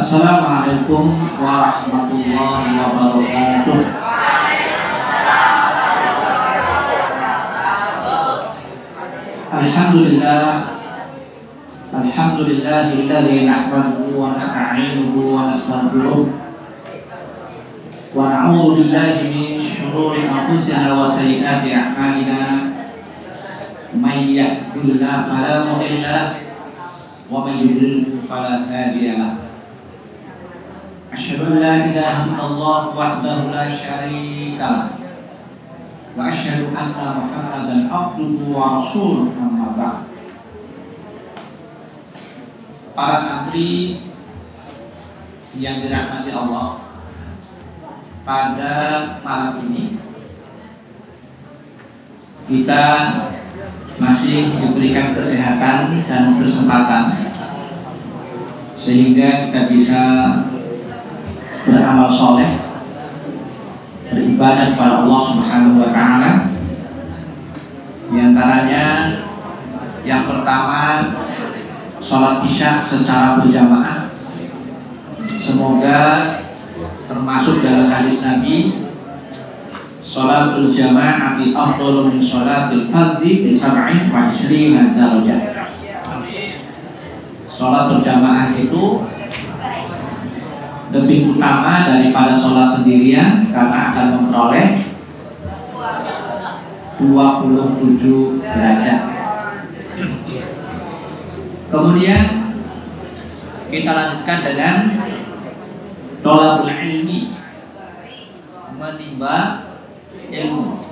Assalamualaikum warahmatullahi wabarakatuh. Alhamdulillahilladzi nahmaduhu wa nasta'inuhu wa nastaghfiruh wa na'udzu billahi min shururi anfusina wa sayyiati a'malina. May yahdihillahu fala mudilla lahu wa may yudlil fala hadiya lahu. Asyhadu an la ilaha illallah wahdahu la syarika lahu wa asyhadu anna Muhammadan abduhu wa rasuluh. Amma ba'd. Para santri yang dirahmati Allah, pada malam ini kita masih diberikan kesehatan dan kesempatan sehingga kita bisa beramal soleh, beribadah kepada Allah Subhanahu wa Ta'ala. Di antaranya yang pertama, sholat isya secara berjamaah. Semoga termasuk dalam hadis Nabi, sholatul jama'ati afdalu min sholatil fardhi bi 27 darajah. Sholat berjamaah itu lebih utama daripada sholat sendirian karena akan memperoleh 27 derajat. Kemudian kita lanjutkan dengan thalabul ilmi, menimba ilmu.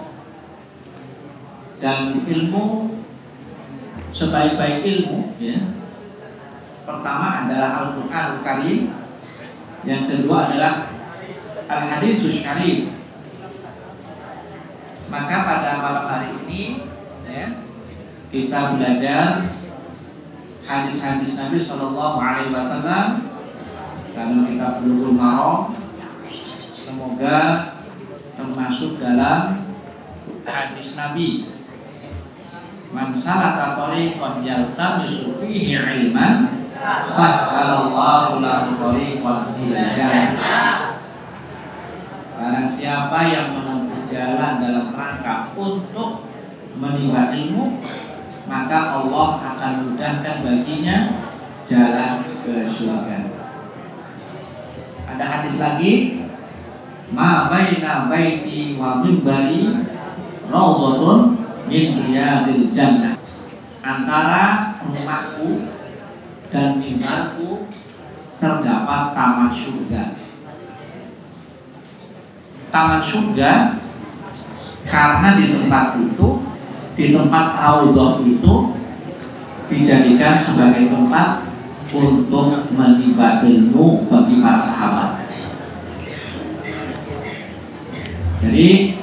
Dan ilmu, sebaik-baik ilmu ya, pertama adalah Al-Qur'anul Karim, yang kedua adalah Al-Haditsus Syarif. Maka pada malam hari ini ya, kita belajar hadis-hadis Nabi Sallallahu Alaihi Wasallam dalam kitab Bulughul Maram. Semoga termasuk dalam hadis Nabi, man salaka thariqan yaltamisu fihi ilman sahhalallahu lahu thariqan ilal jannah. Barang siapa yang menempuh jalan dalam rangka untuk menimba ilmu, maka Allah akan mudahkan baginya jalan ke surga. Ada hadis lagi, ma baina baiti wa minbari raudhatun min riyadil jannah. Antara rumahku dan mimbarku terdapat taman surga. Taman surga karena di tempat itu, di tempat raudhah itu dijadikan sebagai tempat untuk menimba ilmu bagi para sahabat. Jadi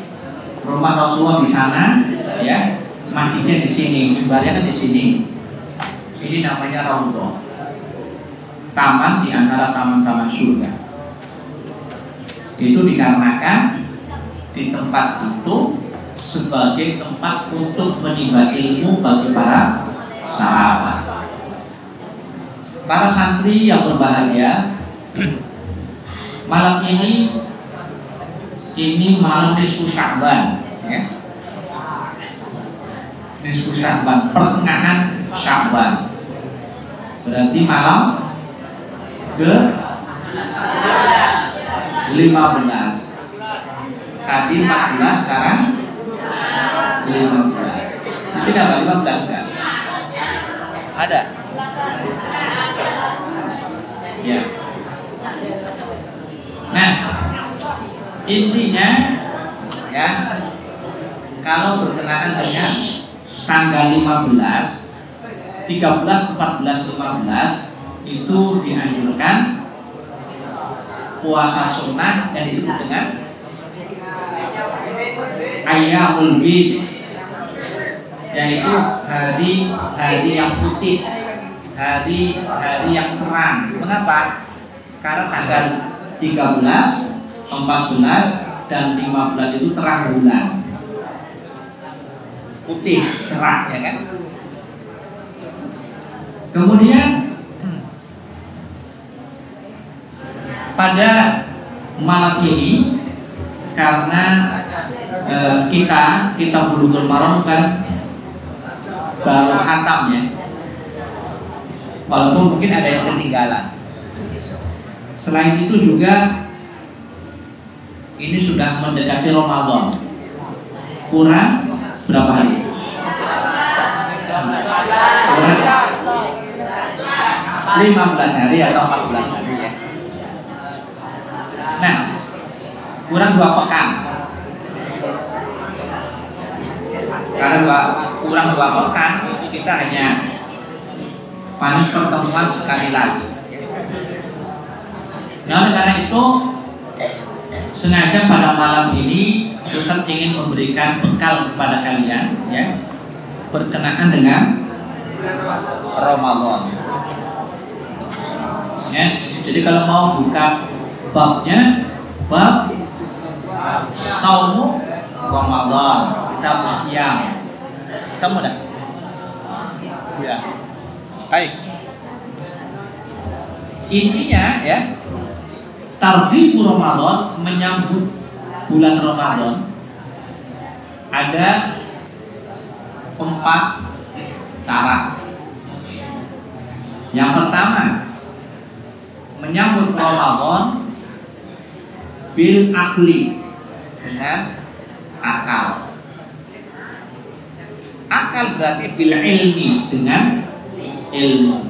rumah Rasulullah di sana, ya, masjidnya di sini, mimbarnya kan di sini. Ini namanya raudhah, taman di antara taman-taman surga. Itu dikarenakan di tempat itu sebagai tempat untuk menimba ilmu bagi para sahabat. Para santri yang berbahagia, malam ini malam nisfu Sya'ban, ya. Nisfu Sya'ban, pertengahan Sya'ban. Berarti malam ke 15. Tadi 14, sekarang 15. Di sini apa? 15 enggak? Ada? Ya. Nah, intinya ya, kalau berkenaan dengan tanggal 15, 13, 14, 15 itu dianjurkan puasa sunnah yang disebut dengan Ayyamul Bid, yaitu hari yang putih, hari yang terang. Mengapa? Karena tanggal 13, 14 dan 15 itu terang bulan, putih, cerah, ya kan? Kemudian pada malam ini karena kita Bulughul Maram kan baru khatam ya, walaupun mungkin ada yang ketinggalan. Selain itu juga ini sudah mendekati Ramadan, kurang berapa hari? Kurang 15 hari atau 14 hari ya. Nah, kurang 2 pekan. Karena kurang 2 pekan, kita hanya paling pertemuan sekali lagi. Nah, oleh karena itu sengaja pada malam ini Ustaz ingin memberikan bekal kepada kalian ya, berkenaan dengan Ramadan. Ya, jadi kalau mau buka babnya, bab Saumu Ramadan, kita bersiam. Kamu dah? Ya. Baik. Intinya ya, targhib Ramadan, menyambut bulan Ramadan, ada 4 cara. Yang pertama, menyambut Ramadan bil akli, dengan akal. Akal berarti bil ilmi, dengan ilmu.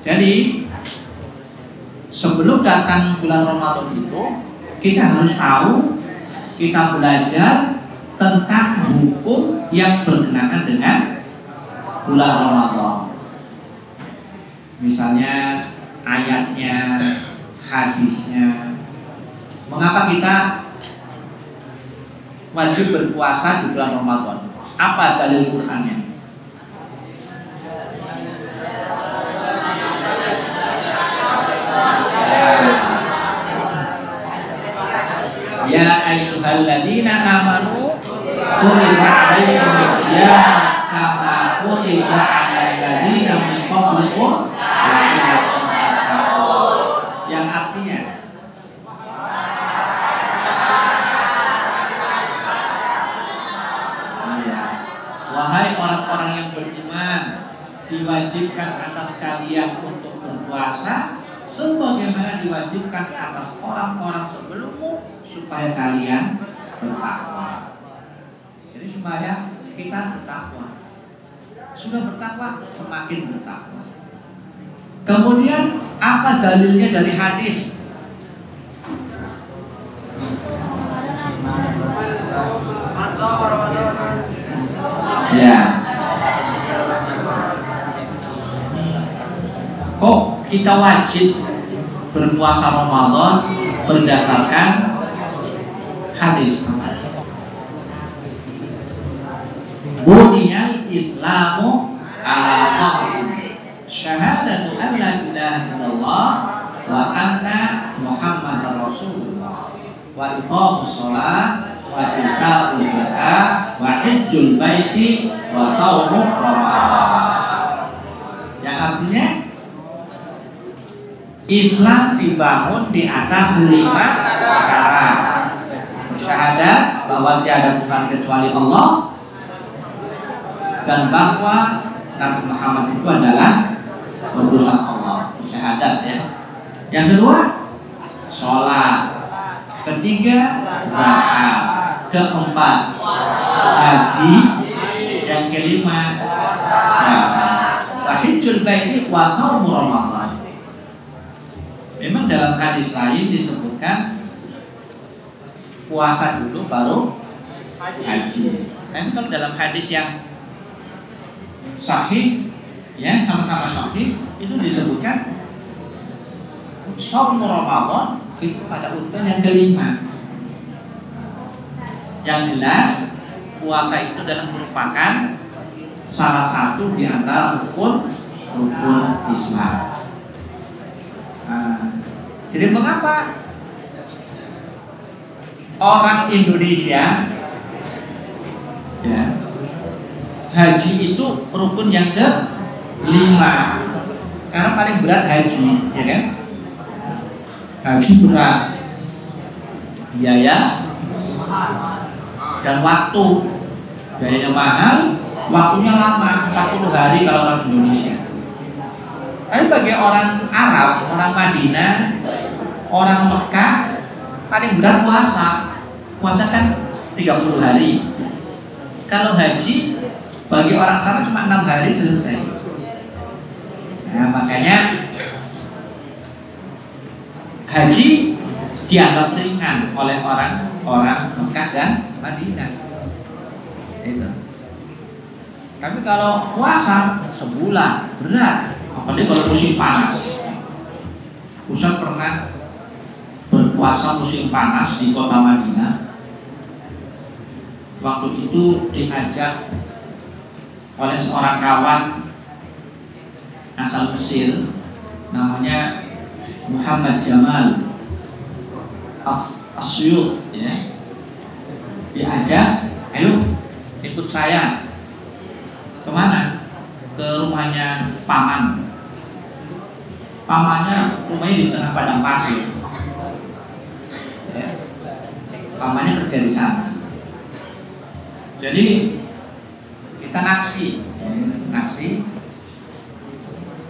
Jadi sebelum datang bulan Ramadan itu, kita harus tahu, kita belajar tentang hukum yang berkenaan dengan bulan Ramadan. Misalnya ayatnya, hadisnya. Mengapa kita wajib berpuasa di bulan Ramadan? Apa dalil Qur'annya? Ya ayyuhalladzina amanu kutiba alaikumus syiyam kama kutiba alal ladzina min qablikum la'allakum tattaqun. Yang artinya wahai orang-orang yang beriman, diwajibkan atas kalian untuk berpuasa sebagaimana diwajibkan atas orang-orang sebelummu, supaya kalian bertakwa. Jadi supaya kita bertakwa. Sudah bertakwa, semakin bertakwa. Kemudian apa dalilnya dari hadis? Ya. Kok kita wajib berpuasa Ramadan berdasarkan hadis? Buniyal Islamu ala khamsin, syahadatu an la ilaha illallah wa anna Muhammadar Rasulullah, wa iqamus shalah, wa ita'uz zakah, wa hajjul baiti, wa shaumu Ramadan. Yang artinya Islam dibangun di atas 5 perkara. Bersyahadat bahwa tiada Tuhan kecuali Allah, dan bahwa Nabi Muhammad itu adalah utusan Allah. Syahadat ya. Yang kedua, sholat. Ketiga, zakat. Keempat, haji. Yang kelima, puasa. Hajjul baiti wa shaumu Ramadan. Memang dalam hadis lain disebutkan puasa dulu baru haji. Dan kalau dalam hadis yang sahih ya, sama-sama sahih, itu disebutkan shaum Ramadan itu pada urutan yang kelima. Yang jelas puasa itu adalah merupakan salah satu di antara rukun Islam. Jadi mengapa orang Indonesia ya, haji itu rukun yang ke-5? Karena paling berat haji, ya kan? Haji berat, biaya dan waktu. Biayanya mahal, waktunya lama, 40 hari kalau orang Indonesia. Tapi bagi orang Arab, orang Madinah, orang Mekah, paling berat puasa. Puasa kan 30 hari. Kalau haji, bagi orang sana cuma 6 hari selesai. Nah, makanya haji dianggap ringan oleh orang Mekah dan Madinah. Itu. Tapi kalau puasa sebulan berat, apalagi kalau musim panas. Ustaz pernah berpuasa musim panas di kota Madinah. Waktu itu diajak oleh seorang kawan asal Mesir, namanya Muhammad Jamal Asyut, ya. Diajak, ayo ikut saya. Kemana? Ke rumahnya paman. Pamannya rumahnya di tengah padang pasir, ya. Pamannya kerja di sana. Jadi kita naksi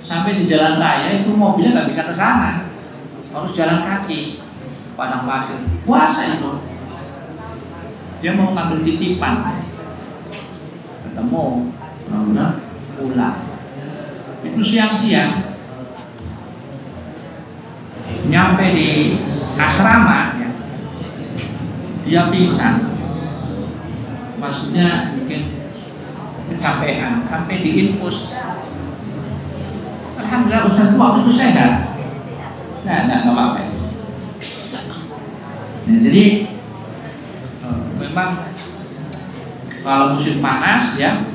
sampai di jalan raya itu mobilnya nggak bisa ke sana, harus jalan kaki padang pasir. Puasa itu dia mau ngambil titipan, ketemu pulang itu siang-siang, nyampe di asrama ya, dia pingsan, maksudnya bikin kecapean sampai diinfus. Alhamdulillah Ustaz waktu itu sehat. Nggak apa-apa. Nah, jadi memang kalau musim panas ya,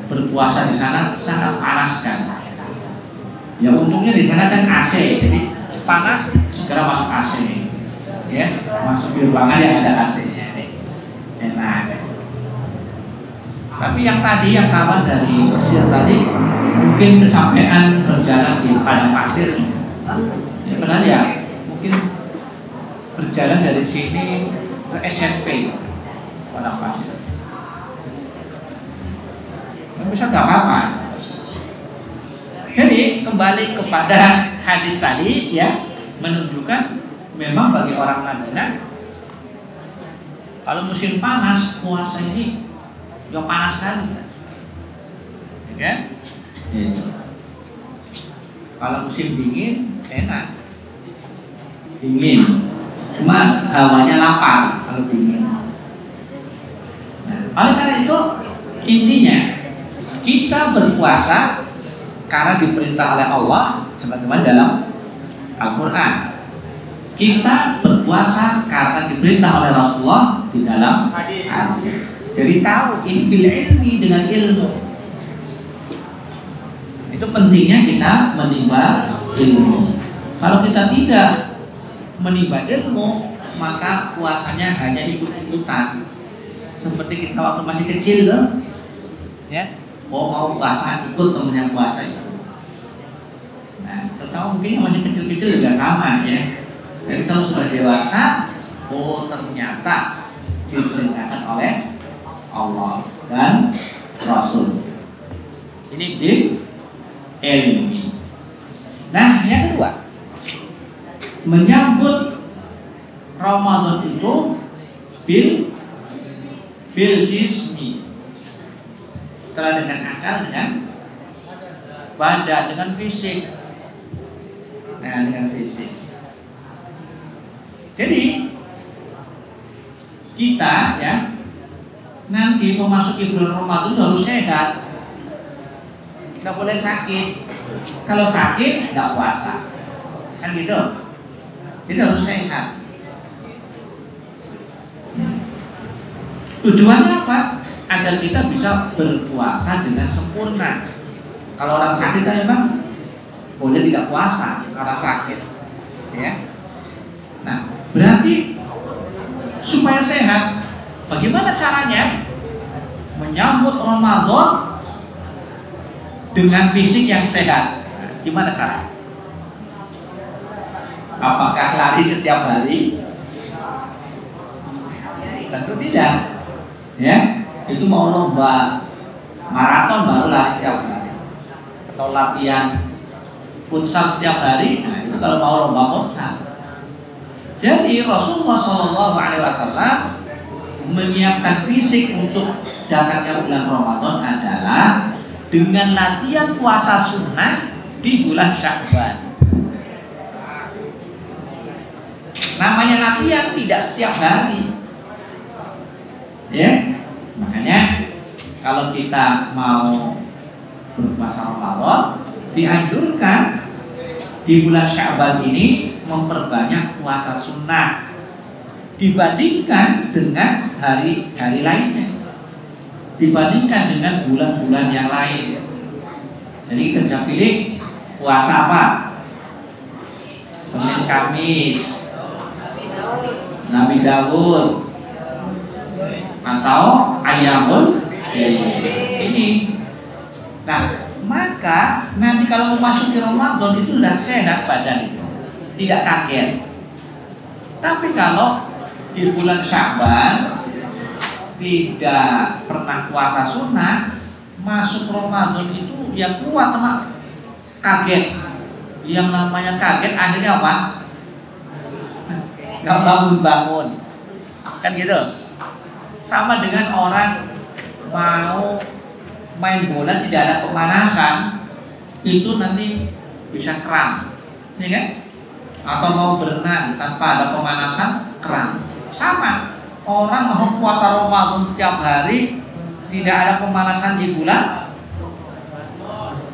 berpuasa di sana sangat panas kan. Ya untungnya di sana kan AC, jadi panas segera masuk AC, ya masuk di ruangan yang ada AC-nya, enak. Tapi yang tadi, yang kawan dari Mesir tadi, mungkin kecapean berjalan di padang pasir. Ya benar ya, mungkin berjalan dari sini ke SMP padang pasir. Bisa nggak apa-apa. Jadi kembali kepada hadis tadi ya, menunjukkan memang bagi orang Madinah kalau musim panas puasa ini ya panas sekali, ya. Gitu. Kalau musim dingin enak, dingin, cuma hawanya lapar kalau dingin. Nah, oleh karena itu intinya kita berpuasa karena diperintah oleh Allah sebagaimana dalam Al-Quran. Kita berpuasa karena diperintah oleh Rasulullah di dalam hadis. Jadi tahu ini bil ilmi, dengan ilmu. Itu pentingnya kita menimba ilmu. Kalau kita tidak menimba ilmu, maka puasanya hanya ikut-ikutan. Seperti kita waktu masih kecil loh, ya. Mau puasa ikut temen yang puasa itu. Nah, terutama mungkin yang masih kecil-kecil juga sama ya. Jadi kalau sudah dewasa, oh ternyata diperintahkan oleh Allah dan Rasul. Ini bil ilmi. Nah, yang kedua, menyambut Ramadan itu bil jismi. Setelah dengan akal, dengan badan, dengan fisik. Nah, dengan fisik. Jadi kita ya nanti memasuki bulan Ramadan itu harus sehat. Tidak boleh sakit. Kalau sakit tidak puasa, kan gitu. Jadi harus sehat. Tujuannya apa? Agar kita bisa berpuasa dengan sempurna. Kalau orang sakit kan memang boleh tidak puasa karena sakit, ya. Nah, berarti supaya sehat, bagaimana caranya menyambut Ramadan dengan fisik yang sehat? Nah, gimana cara? Apakah lari setiap hari? Tentu tidak. Ya, itu mau lomba maraton baru lari setiap hari. Atau latihan futsal setiap hari, nah itu kalau mau lomba futsal. Jadi Rasulullah SAW menyiapkan fisik untuk datangnya bulan Ramadan adalah dengan latihan puasa sunnah di bulan Sya'ban. Namanya latihan tidak setiap hari, ya. Makanya kalau kita mau berpuasa Ramadan, dianjurkan di bulan Sya'ban ini memperbanyak puasa sunnah dibandingkan dengan hari-hari lainnya, dibandingkan dengan bulan-bulan yang lain. Jadi kita pilih puasa apa? Senin Kamis, Nabi Daud, atau Ayyamul ini. Nah, maka nanti kalau memasuki Ramadan itu sudah sehat badan itu, tidak kaget. Tapi kalau di bulan Sya'ban tidak pernah puasa sunnah, masuk Ramadan itu yang kuat teman kaget. Yang namanya kaget akhirnya apa? Gak bangun-bangun, kan gitu. Sama dengan orang mau main bola tidak ada pemanasan, itu nanti bisa kram, ya kan? Atau mau berenang tanpa ada pemanasan, kram. Sama, orang mau puasa Ramadan setiap hari tidak ada pemanasan di bulan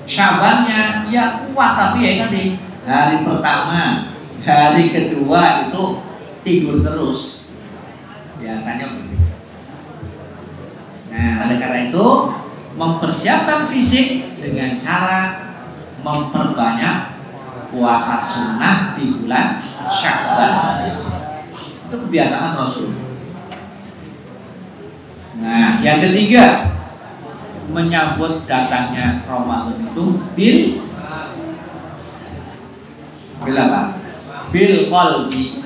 Sya'bannya ya kuat, tapi ya tadi hari pertama, hari kedua itu tidur terus, biasanya begitu. Nah, oleh karena itu mempersiapkan fisik dengan cara memperbanyak puasa sunnah di bulan Sya'ban. Itu kebiasaan Rasul. Nah, yang ketiga, menyambut datangnya Ramadan itu bil apa? Bil qalbi,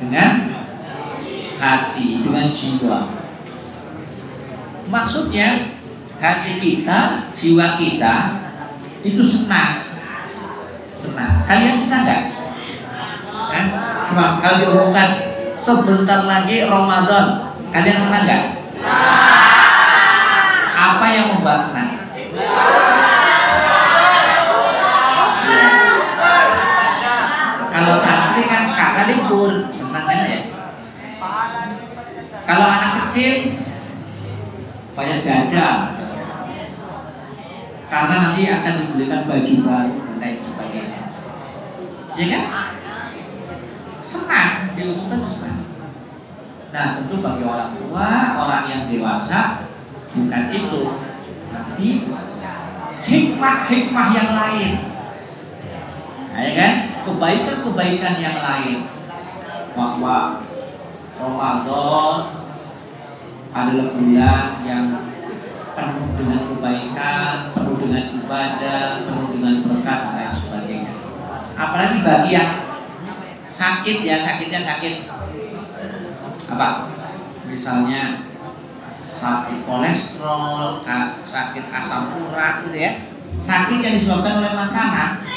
dengan hati, dengan jiwa. Maksudnya hati kita, jiwa kita itu senang. Kalian senang nggak? Cuma kalau diumumkan sebentar lagi Ramadan, kalian senang nggak? Apa yang membuat senang? Kalau santri kan kakak libur, senang kan ya? Kalau anak kecil banyak jajan, karena nanti akan dibelikan baju baru dan lain sebagainya, ya kan? Senang, diumumkan senang. Nah, tentu bagi orang tua, orang yang dewasa, bukan itu, tapi hikmah-hikmah yang lain, nah, ya kan? Kebaikan-kebaikan yang lain, bahwa Ramadan adalah bulan yang penuh dengan kebaikan, penuh dengan ibadah, penuh dengan berkat dan lain sebagainya. Apalagi bagi yang sakit, ya sakitnya sakit apa? Misalnya sakit kolesterol, sakit asam urat gitu ya. Sakit yang disebabkan oleh makanan,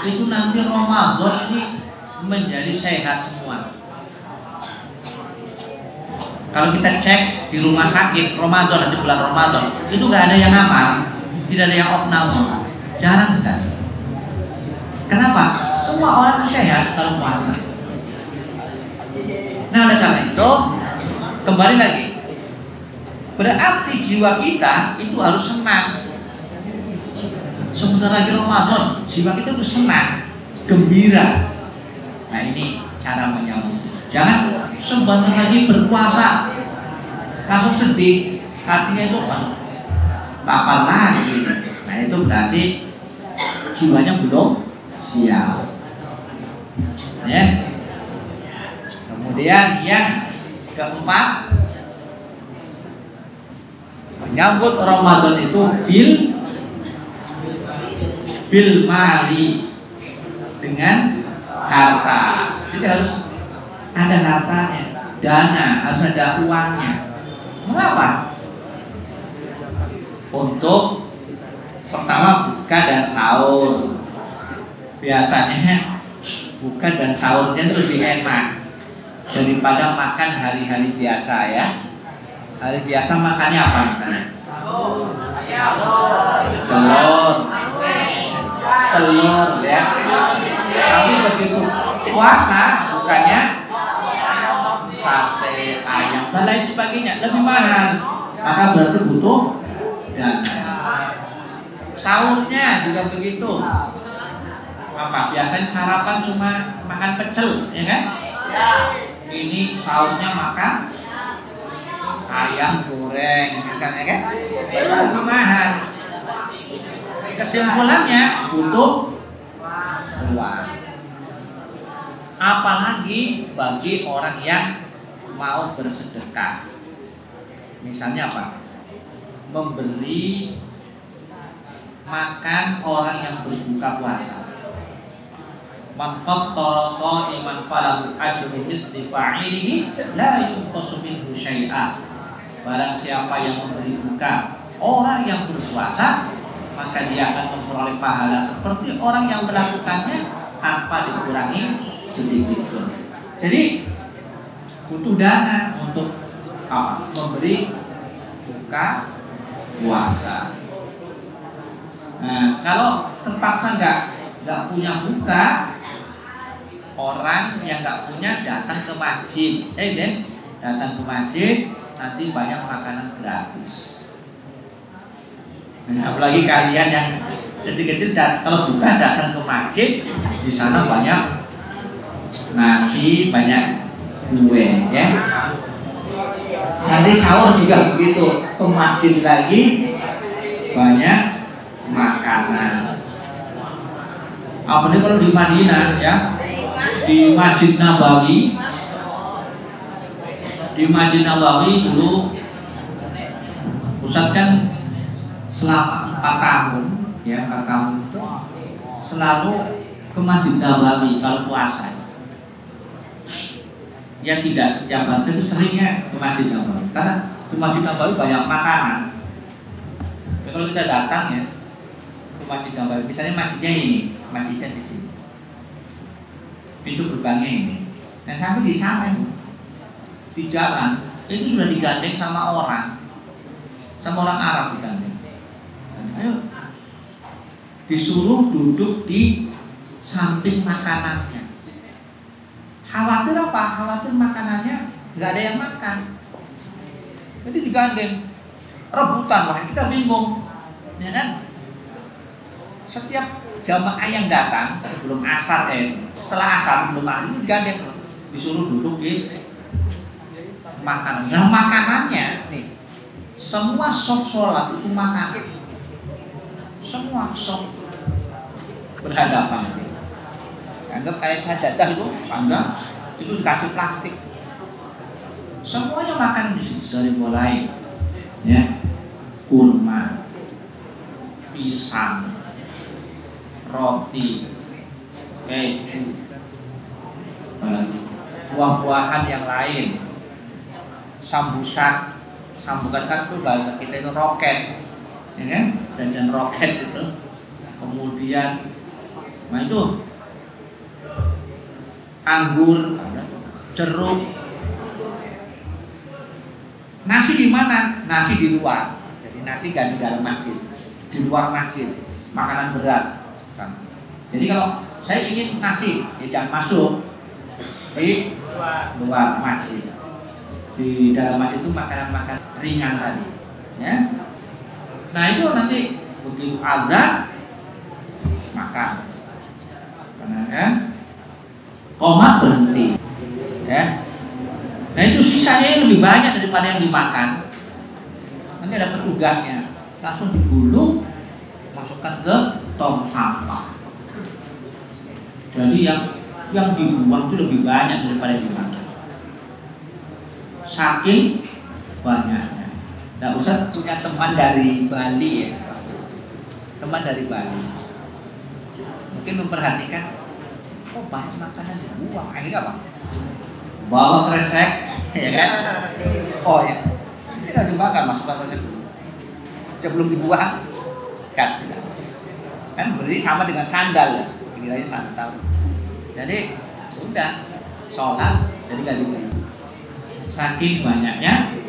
itu nanti Ramadan ini menjadi sehat semua. Kalau kita cek di rumah sakit Ramadan, nanti bulan Ramadan, itu gak ada yang amal, tidak ada yang opnal, jarang sekali. Kenapa? Semua orang sehat kalau puasa. Nah, oleh karena itu kembali lagi, berarti jiwa kita itu harus senang. Sebentar lagi Ramadan, jiwa kita itu senang, gembira. Nah, ini cara menyambut. Jangan sebentar lagi berpuasa langsung sedih, hatinya itu kapan lagi. Nah, itu berarti jiwanya belum siap, ya. Kemudian yang keempat, menyambut Ramadan itu bil mali, dengan harta. Jadi harus ada hartanya, dana, harus ada uangnya. Mengapa? Untuk pertama buka dan sahur. Biasanya buka dan sahurnya lebih enak daripada makan hari-hari biasa ya. Hari biasa makannya apa misalnya? Telur ya. Tapi begitu puasa bukannya sate, ayam dan lain sebagainya, lebih mahal. Maka berarti butuh dana. Sahurnya juga begitu. Apa? Biasanya sarapan cuma makan pecel, ya kan? Ini sahurnya makan ayam goreng misalnya kan? Lebih mahal. Kesimpulannya butuh uang. Apalagi bagi orang yang mau bersedekah. Misalnya apa? Memberi makan orang yang berbuka puasa. Man fattara sha'iman falahu ajru misli fa'ilihi la yunqasu minhu syai'a. Barang siapa yang memberi buka orang yang berpuasa, maka dia akan memperoleh pahala seperti orang yang melakukannya tanpa dikurangi sedikit pun. Jadi butuh dana untuk apa? Memberi buka puasa. Nah, kalau terpaksa nggak punya buka, orang yang nggak punya datang ke masjid, datang ke masjid, nanti banyak makanan gratis. Nah, apalagi kalian yang kecil-kecil kalau buka datang ke masjid, di sana banyak nasi, banyak kue, ya. Nanti sahur juga begitu, ke masjid lagi banyak makanan. Apalagi kalau di Madinah ya, di Masjid Nabawi, dulu Ustadz kan selama 4 tahun ya, 4 tahun itu selalu ke Masjid Nabawi kalau puasa. Ya tidak setiap hari, tapi seringnya ke Masjid Nabawi karena di Masjid Nabawi banyak makanan. Ya, kalau kita datang ya ke Masjid Nabawi, misalnya masjidnya di sini, pintu gerbangnya ini, dan sampai di sana ini, di jalan itu sudah digandeng sama orang Arab digandeng. Ayo, disuruh duduk di samping makanannya. Khawatir apa? Khawatir makanannya nggak ada yang makan. Jadi digandeng, rebutan lah. Kita bingung, ya kan? Setiap jamaah yang datang sebelum asar, setelah asar sebelum maghrib digandeng, disuruh duduk di makanan. Yang makanannya nih, semua soft sholat itu makanan. Semua soft berhadapan. Anggap kayak sajadah itu panggang, itu dikasih plastik. Semuanya makanan di situ, dari mulai ya kurma, pisang, roti, keju, buah-buahan yang lain, sambusan kan itu bahasa kita itu roket, ya kan? Jajan roket itu. Kemudian, nah itu anggur, jeruk. Nasi di mana? Nasi di luar. Jadi nasi gak di dalam masjid, di luar masjid. Makanan berat. Jadi kalau saya ingin nasi, ya jangan masuk di luar masjid. Di dalam masjid itu makanan ringan tadi, ya. Nah itu nanti begitu azan makan, kan? Qomat berhenti, ya. Nah itu sisanya lebih banyak daripada yang dimakan. Nanti ada petugasnya, langsung digulung, masukkan ke tong sampah. Jadi yang dibuang itu lebih banyak daripada yang dimakan. Saking banyaknya. Nah Ustaz punya teman dari Bali ya, teman dari Bali. Mungkin memperhatikan kok banyak makanan dibuang, akhirnya apa? Bawa kresek, ya kan? Oh ya, ini nggak dimakan, masukkan kresek dulu sebelum dibuang, kan? Kan berarti sama dengan sandal ya, pikirannya sandal. Jadi sudah sholat, jadi nggak dibuang. Saking banyaknya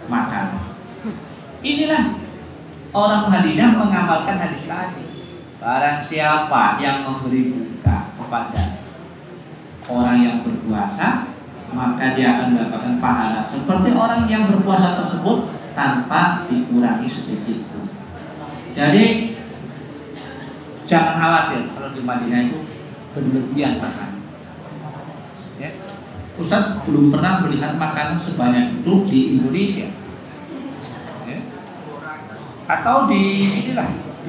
makan. Inilah orang Madinah mengamalkan hadis tadi. Barang siapa yang memberi buka kepada orang yang berpuasa, maka dia akan mendapatkan pahala seperti orang yang berpuasa tersebut tanpa dikurangi sedikit pun. Jadi jangan khawatir kalau di Madinah itu berlebihan makan. Ya. Ustaz belum pernah melihat makanan sebanyak itu di Indonesia. Ya. Atau di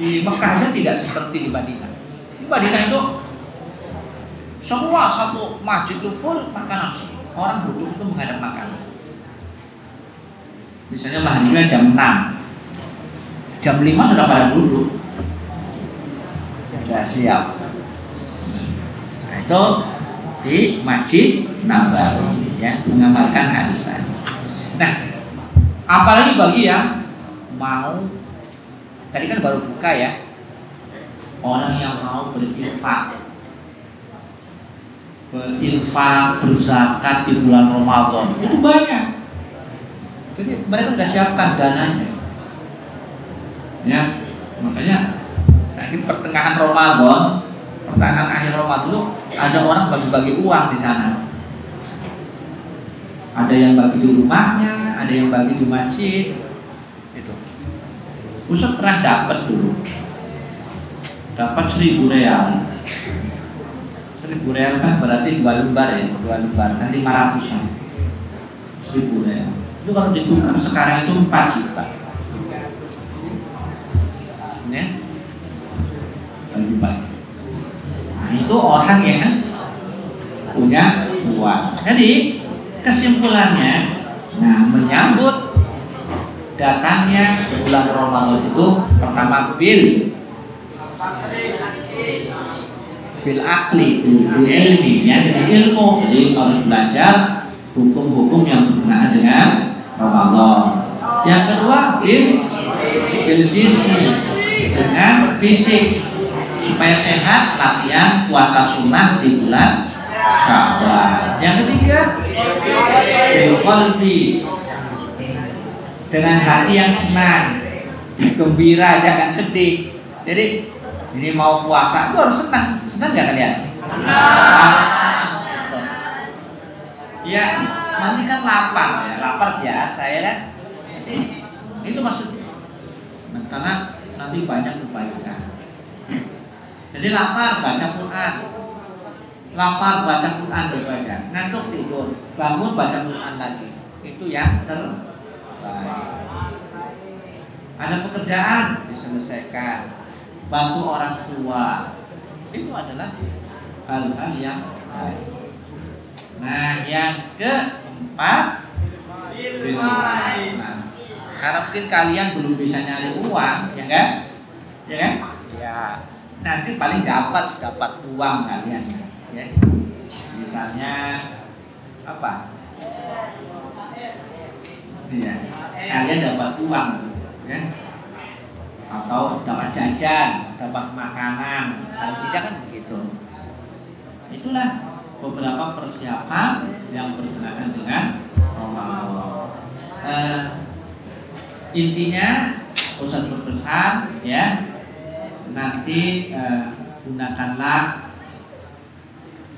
Mekah aja tidak seperti di Madinah. Di Madinah itu semua satu masjid itu full makanan. Orang duduk itu menghadap makanan. Misalnya maghribnya jam 6, jam 5 sudah pada duduk, sudah siap. Nah, itu di Masjid Nabawi, ya, mengamalkan hadis tadi. Nah, apalagi bagi yang mau, tadi kan baru buka ya, orang yang mau berinfak, berzakat di bulan Ramadan itu banyak. Jadi mereka sudah siapkan dananya. Ya, makanya tadi pertengahan Ramadan, pertengahan akhir Ramadan itu ada orang bagi-bagi uang di sana. Ada yang bagi di rumahnya, ada yang bagi di masjid. Itu. Ustaz pernah dapat dulu. Dapat 1.000 real. 1.000 real kan berarti 2 lembar ya, 2 lembar kan 500-an. 1.000 real. Itu kalau ditukar sekarang itu 4 juta. Ya. Lebih banyak. Nah, itu orang yang punya uang. Jadi kesimpulannya, nah, menyambut datangnya bulan Ramadan itu pertama bil akli, bil ilmi, ya, dengan ilmu. Jadi harus belajar hukum-hukum yang berkenaan dengan Ramadan. Yang kedua bil jismi, dengan fisik, supaya sehat, latihan puasa sunnah di bulan Syawal. Yang ketiga bil qalbi, dengan hati yang senang, gembira, jangan sedih. Jadi ini mau puasa itu harus senang nggak kalian? Senang. Ya, nanti kan lapar biasa ya kan? Jadi, itu maksudnya. Nah, karena nanti banyak kebaikan. Jadi lapar baca Quran, berbaca, ngantuk tidur, bangun baca Quran lagi. Itu yang terbaik. Ada pekerjaan diselesaikan, bantu orang tua, itu adalah hal-hal yang baik. Nah, yang keempat, nah, karena mungkin kalian belum bisa nyari uang, ya kan? Ya kan? Ya, nanti paling dapat uang kalian, ya. Misalnya apa? Ya, kalian dapat uang, ya. Atau dapat jajan, dapat makanan, kalau tidak kan begitu. Itulah beberapa persiapan yang berkenaan dengan Ramadan. Intinya Ustaz berpesan, ya, nanti gunakanlah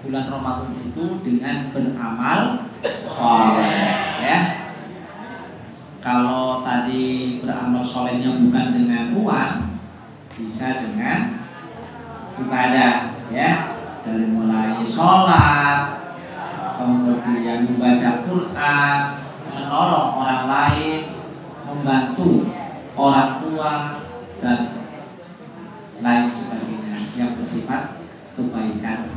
bulan Ramadan itu dengan beramal soleh, ya. Kalau tadi beramal solehnya bukan dengan uang, bisa dengan ibadah, ya, dari mulai sholat, kemudian membaca Quran, menolong orang lain, membantu orang tua, dan lain sebagainya yang bersifat kebaikan.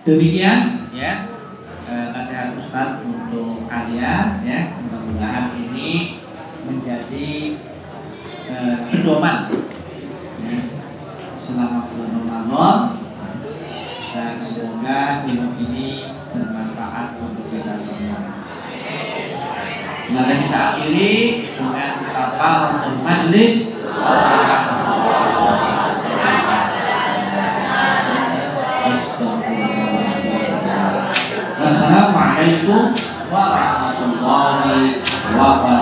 Demikian, ya, nasihat Ustaz untuk kalian, ya. Mudah-mudahan ini menjadi pedoman, ya, selama bulan Ramadan semoga ilmu ini bermanfaat untuk kita semua. Mari kita akhiri dengan kafaratul majlis. Assalamualaikum warahmatullahi wabarakatuh.